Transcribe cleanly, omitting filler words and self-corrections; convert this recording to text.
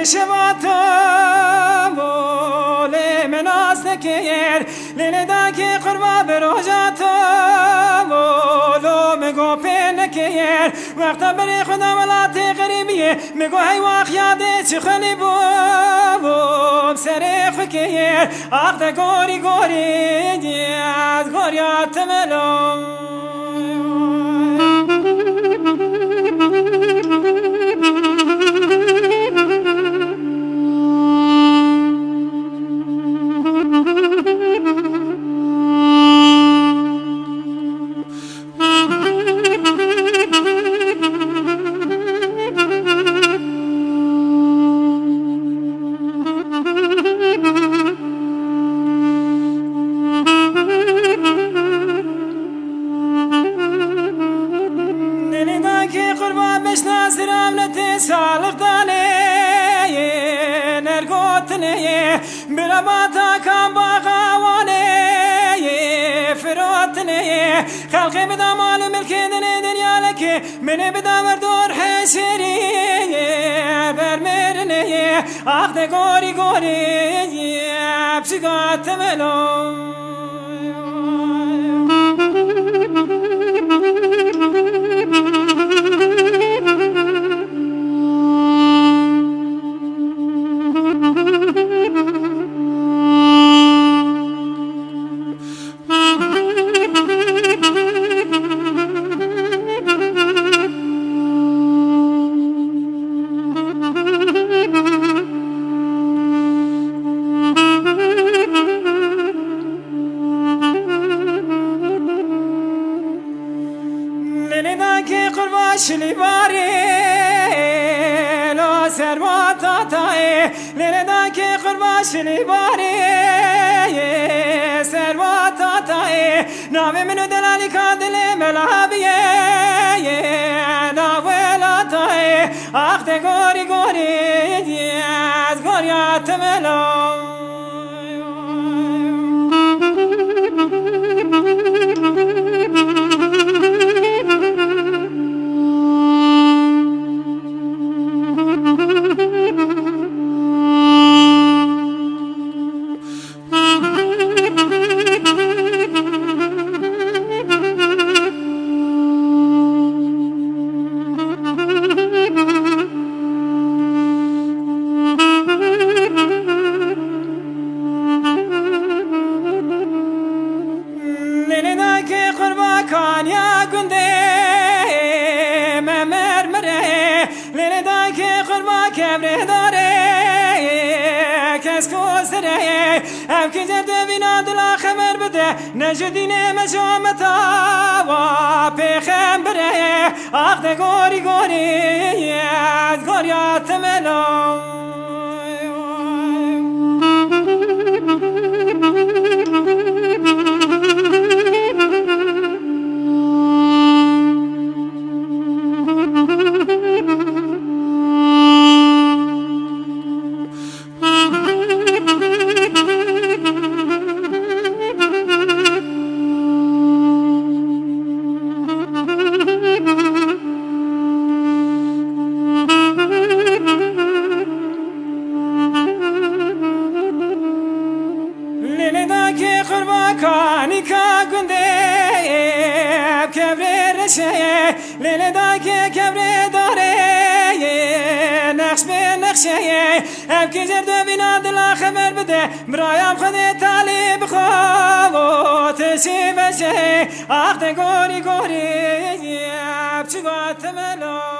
مشواتم ولی مناس نکیر لیل داکی قربا بروجاتم ولو مگو پین نکیر وقت بری خدا ولاتی غریبیه مگو هی واقعیاده چی خلی بوم سری فکیر آخد گوری گوری از گوریات ملوم سالق دانه نرگوتنه برباتا کام باغوانه فروتنه خلقی بدا مال ملکی دنه دنیا لکی منی بدا وردور حسری برمرنه آخ ده گوری گوری بشگات ملوم شلی باری لو سروات تای لیلا که قربا شلی باری سروات تای نام منو دلالی کادل ملابیه ناولا تای آخ ده گوری گوری از گوریات ملو کانیا گنده ممرمره لیل داکی قربا کبره داره کس کوسره ام کی جرد وینا دلا خبر بده نجدینه مجامتا و پیغمبره آخ ده گوری گوری از گوریات ملو که قربا کانی کا گنده کبره رشه لیل دا که کبره داره نقش به نقشه اب که جرد بینا دلا خبر بده برایم خود طالب خواه تشی بشه آخ ده گوری گوری اب چگاه تملو